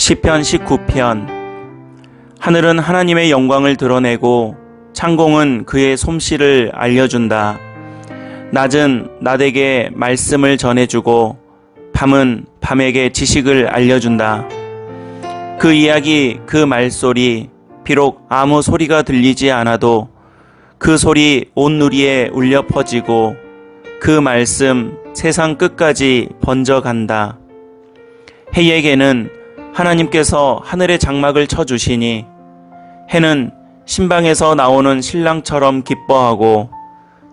시편 19편. 하늘은 하나님의 영광을 드러내고 창공은 그의 솜씨를 알려준다. 낮은 낮에게 말씀을 전해주고 밤은 밤에게 지식을 알려준다. 그 이야기, 그 말소리, 비록 아무 소리가 들리지 않아도 그 소리 온 누리에 울려 퍼지고 그 말씀 세상 끝까지 번져간다. 해에게는 하나님께서 하늘의 장막을 쳐주시니 해는 신방에서 나오는 신랑처럼 기뻐하고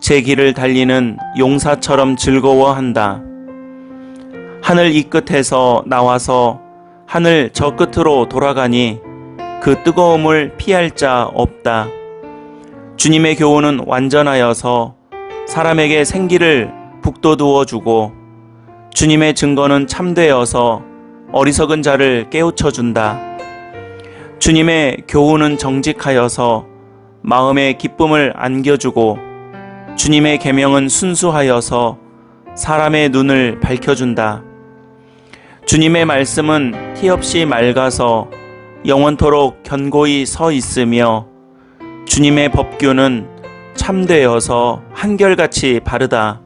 제 길을 달리는 용사처럼 즐거워한다. 하늘 이 끝에서 나와서 하늘 저 끝으로 돌아가니 그 뜨거움을 피할 자 없다. 주님의 교훈은 완전하여서 사람에게 생기를 북돋우어 주고 주님의 증거는 참되어서 어리석은 자를 깨우쳐 준다. 주님의 교훈은 정직하여서 마음에 기쁨을 안겨주고 주님의 계명은 순수하여서 사람의 눈을 밝혀준다. 주님의 말씀은 티없이 맑아서 영원토록 견고히 서 있으며 주님의 법규는 참되어서 한결같이 바르다.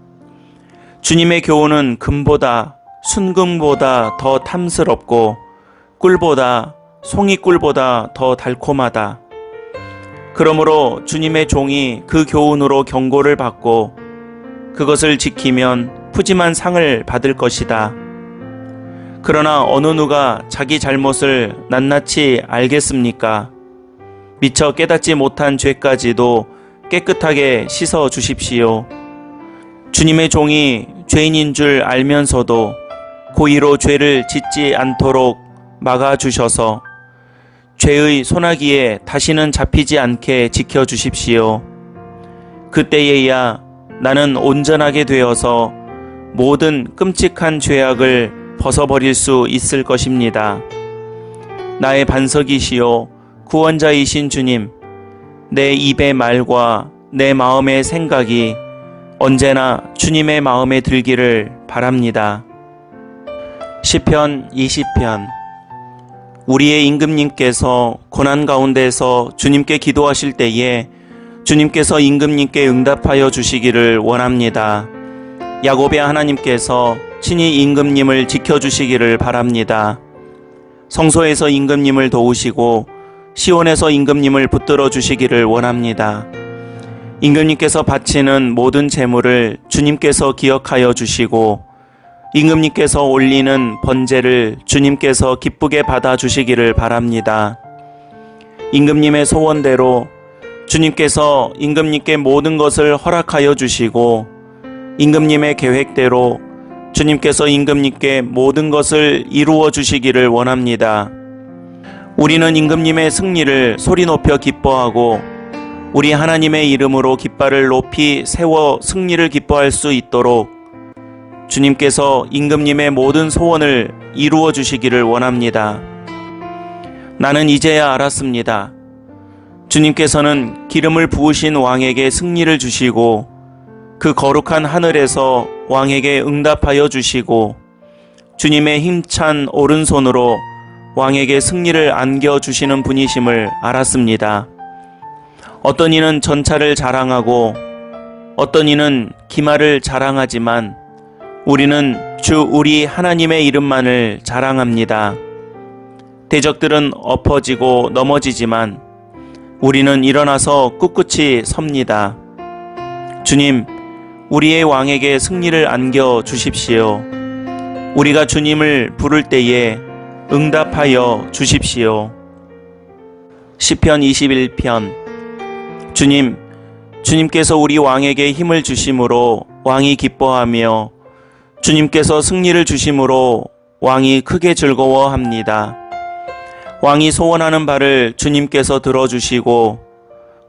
주님의 교훈은 금보다 순금보다 더 탐스럽고 꿀보다 송이꿀보다 더 달콤하다. 그러므로 주님의 종이 그 교훈으로 경고를 받고 그것을 지키면 푸짐한 상을 받을 것이다. 그러나 어느 누가 자기 잘못을 낱낱이 알겠습니까? 미처 깨닫지 못한 죄까지도 깨끗하게 씻어 주십시오. 주님의 종이 죄인인 줄 알면서도 고의로 죄를 짓지 않도록 막아주셔서 죄의 소나기에 다시는 잡히지 않게 지켜주십시오. 그때에야 나는 온전하게 되어서 모든 끔찍한 죄악을 벗어버릴 수 있을 것입니다. 나의 반석이시요 구원자이신 주님, 내 입의 말과 내 마음의 생각이 언제나 주님의 마음에 들기를 바랍니다. 시편 20편. 우리의 임금님께서 고난 가운데서 주님께 기도하실 때에 주님께서 임금님께 응답하여 주시기를 원합니다. 야곱의 하나님께서 친히 임금님을 지켜주시기를 바랍니다. 성소에서 임금님을 도우시고 시온에서 임금님을 붙들어 주시기를 원합니다. 임금님께서 바치는 모든 제물을 주님께서 기억하여 주시고 임금님께서 올리는 번제를 주님께서 기쁘게 받아주시기를 바랍니다. 임금님의 소원대로 주님께서 임금님께 모든 것을 허락하여 주시고 임금님의 계획대로 주님께서 임금님께 모든 것을 이루어 주시기를 원합니다. 우리는 임금님의 승리를 소리 높여 기뻐하고 우리 하나님의 이름으로 깃발을 높이 세워 승리를 기뻐할 수 있도록 주님께서 임금님의 모든 소원을 이루어 주시기를 원합니다. 나는 이제야 알았습니다. 주님께서는 기름을 부으신 왕에게 승리를 주시고 그 거룩한 하늘에서 왕에게 응답하여 주시고 주님의 힘찬 오른손으로 왕에게 승리를 안겨주시는 분이심을 알았습니다. 어떤 이는 전차를 자랑하고 어떤 이는 기마를 자랑하지만 우리는 주 우리 하나님의 이름만을 자랑합니다. 대적들은 엎어지고 넘어지지만 우리는 일어나서 꿋꿋이 섭니다. 주님, 우리의 왕에게 승리를 안겨 주십시오. 우리가 주님을 부를 때에 응답하여 주십시오. 시편 21편. 주님, 주님께서 우리 왕에게 힘을 주심으로 왕이 기뻐하며 주님께서 승리를 주심으로 왕이 크게 즐거워합니다. 왕이 소원하는 바를 주님께서 들어주시고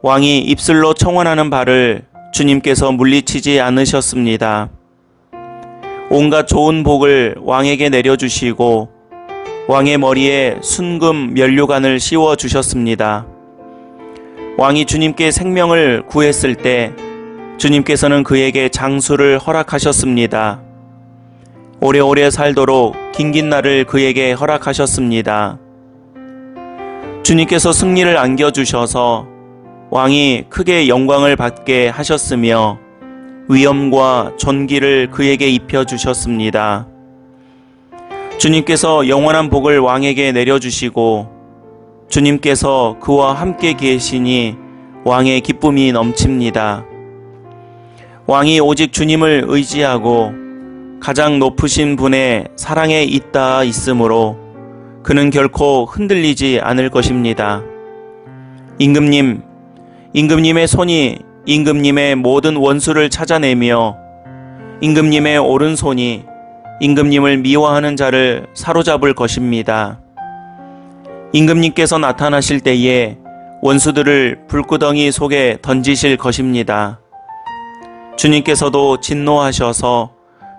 왕이 입술로 청원하는 바를 주님께서 물리치지 않으셨습니다. 온갖 좋은 복을 왕에게 내려주시고 왕의 머리에 순금 면류관을 씌워 주셨습니다. 왕이 주님께 생명을 구했을 때 주님께서는 그에게 장수를 허락하셨습니다. 오래오래 살도록 긴긴 날을 그에게 허락하셨습니다. 주님께서 승리를 안겨주셔서 왕이 크게 영광을 받게 하셨으며 위엄과 존귀를 그에게 입혀주셨습니다. 주님께서 영원한 복을 왕에게 내려주시고 주님께서 그와 함께 계시니 왕의 기쁨이 넘칩니다. 왕이 오직 주님을 의지하고 가장 높으신 분의 사랑에 잇따 있으므로 그는 결코 흔들리지 않을 것입니다. 임금님의 손이 임금님의 모든 원수를 찾아내며 임금님의 오른손이 임금님을 미워하는 자를 사로잡을 것입니다. 임금님께서 나타나실 때에 원수들을 불구덩이 속에 던지실 것입니다. 주님께서도 진노하셔서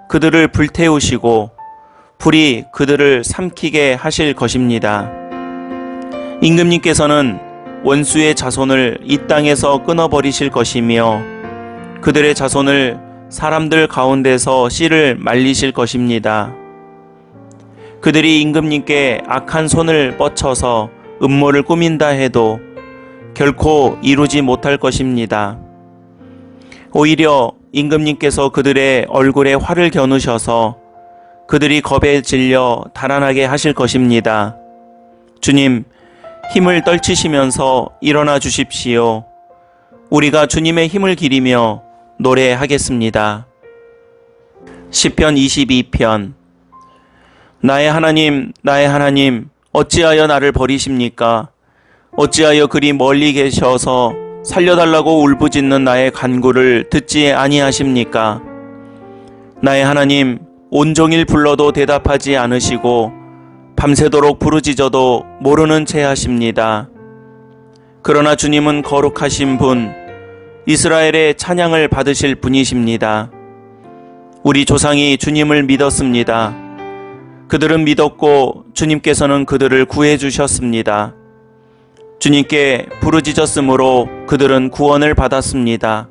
그들을 불태우시고 불이 그들을 삼키게 하실 것입니다. 임금님께서는 원수의 자손을 이 땅에서 끊어버리실 것이며 그들의 자손을 사람들 가운데서 씨를 말리실 것입니다. 그들이 임금님께 악한 손을 뻗쳐서 음모를 꾸민다 해도 결코 이루지 못할 것입니다. 오히려 임금님께서 그들의 얼굴에 활을 겨누셔서 그들이 겁에 질려 달아나게 하실 것입니다. 주님, 힘을 떨치시면서 일어나 주십시오. 우리가 주님의 힘을 기리며 노래하겠습니다. 시편 22편. 나의 하나님, 어찌하여 나를 버리십니까? 어찌하여 그리 멀리 계셔서 살려달라고 울부짖는 나의 간구를 듣지 아니하십니까? 나의 하나님, 온종일 불러도 대답하지 않으시고 밤새도록 부르짖어도 모르는 채 하십니다. 그러나 주님은 거룩하신 분, 이스라엘의 찬양을 받으실 분이십니다. 우리 조상이 주님을 믿었습니다. 그들은 믿었고 주님께서는 그들을 구해 주셨습니다. 주님께 부르짖었으므로 그들은 구원을 받았습니다.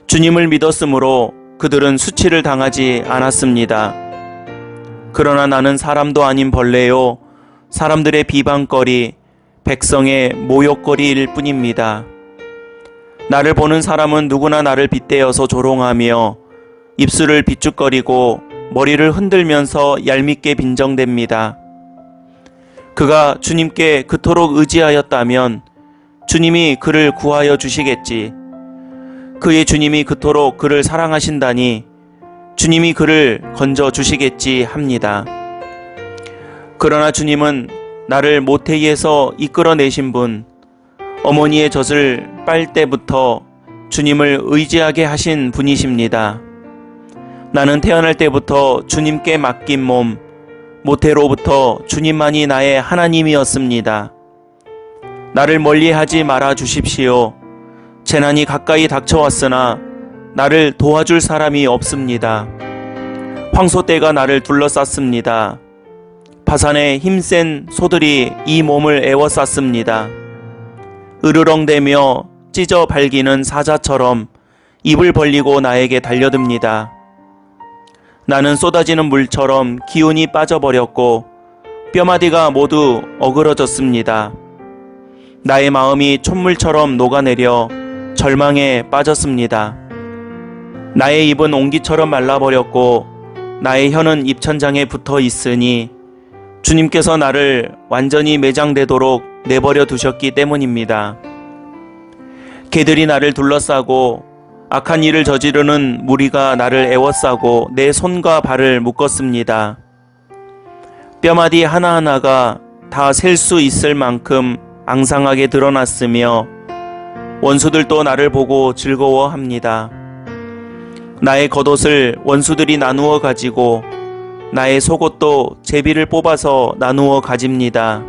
주님을 믿었으므로 그들은 수치를 당하지 않았습니다. 그러나 나는 사람도 아닌 벌레요, 사람들의 비방거리, 백성의 모욕거리일 뿐입니다. 나를 보는 사람은 누구나 나를 빗대어서 조롱하며 입술을 비축거리고 머리를 흔들면서 얄밉게 빈정댑니다. 그가 주님께 그토록 의지하였다면 주님이 그를 구하여 주시겠지. 그의 주님이 그토록 그를 사랑하신다니 주님이 그를 건져 주시겠지 합니다. 그러나 주님은 나를 모태에서 이끌어내신 분, 어머니의 젖을 빨 때부터 주님을 의지하게 하신 분이십니다. 나는 태어날 때부터 주님께 맡긴 몸, 모태로부터 주님만이 나의 하나님이었습니다. 나를 멀리하지 말아 주십시오. 재난이 가까이 닥쳐왔으나 나를 도와줄 사람이 없습니다. 황소떼가 나를 둘러쌌습니다. 바산의 힘센 소들이 이 몸을 에워쌌습니다. 으르렁대며 찢어 발기는 사자처럼 입을 벌리고 나에게 달려듭니다. 나는 쏟아지는 물처럼 기운이 빠져버렸고 뼈마디가 모두 어그러졌습니다. 나의 마음이 촛물처럼 녹아내려 절망에 빠졌습니다. 나의 입은 옹기처럼 말라버렸고 나의 혀는 입천장에 붙어 있으니 주님께서 나를 완전히 매장되도록 내버려 두셨기 때문입니다. 개들이 나를 둘러싸고 악한 일을 저지르는 무리가 나를 애워싸고 내 손과 발을 묶었습니다. 뼈마디 하나하나가 다 셀 수 있을 만큼 앙상하게 드러났으며 원수들도 나를 보고 즐거워합니다. 나의 겉옷을 원수들이 나누어 가지고 나의 속옷도 제비를 뽑아서 나누어 가집니다.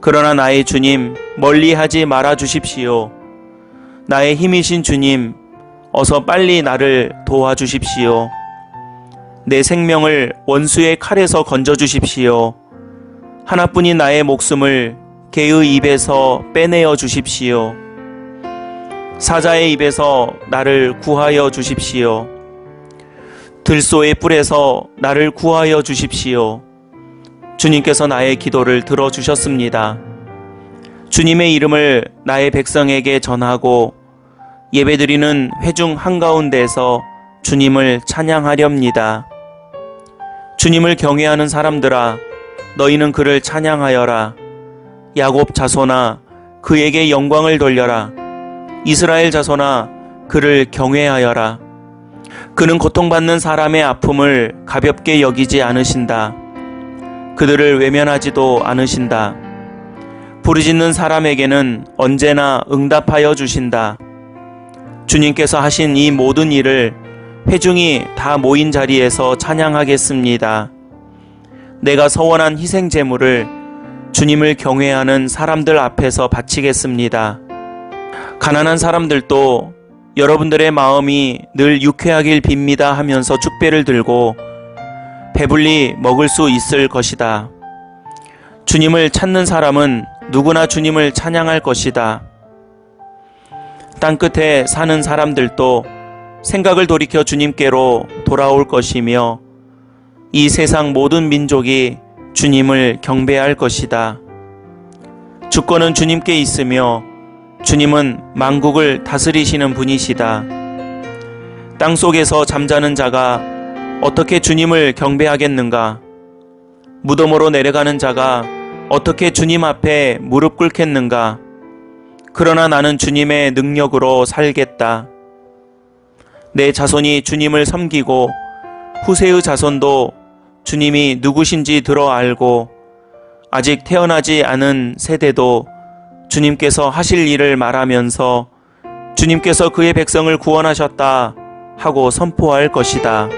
그러나 나의 주님, 멀리하지 말아 주십시오. 나의 힘이신 주님, 어서 빨리 나를 도와주십시오. 내 생명을 원수의 칼에서 건져주십시오. 하나뿐인 나의 목숨을 개의 입에서 빼내어 주십시오. 사자의 입에서 나를 구하여 주십시오. 들소의 뿔에서 나를 구하여 주십시오. 주님께서 나의 기도를 들어주셨습니다. 주님의 이름을 나의 백성에게 전하고 예배드리는 회중 한가운데서 주님을 찬양하렵니다. 주님을 경외하는 사람들아, 너희는 그를 찬양하여라. 야곱 자손아, 그에게 영광을 돌려라. 이스라엘 자손아, 그를 경외하여라. 그는 고통받는 사람의 아픔을 가볍게 여기지 않으신다. 그들을 외면하지도 않으신다. 부르짖는 사람에게는 언제나 응답하여 주신다. 주님께서 하신 이 모든 일을 회중이 다 모인 자리에서 찬양하겠습니다. 내가 서원한 희생 제물을 주님을 경외하는 사람들 앞에서 바치겠습니다. 가난한 사람들도 여러분들의 마음이 늘 유쾌하길 빕니다 하면서 축배를 들고 배불리 먹을 수 있을 것이다. 주님을 찾는 사람은 누구나 주님을 찬양할 것이다. 땅끝에 사는 사람들도 생각을 돌이켜 주님께로 돌아올 것이며 이 세상 모든 민족이 주님을 경배할 것이다. 주권은 주님께 있으며 주님은 만국을 다스리시는 분이시다. 땅 속에서 잠자는 자가 어떻게 주님을 경배하겠는가? 무덤으로 내려가는 자가 어떻게 주님 앞에 무릎 꿇겠는가? 그러나 나는 주님의 능력으로 살겠다. 내 자손이 주님을 섬기고 후세의 자손도 주님이 누구신지 들어 알고 아직 태어나지 않은 세대도 주님께서 하실 일을 말하면서 주님께서 그의 백성을 구원하셨다 하고 선포할 것이다.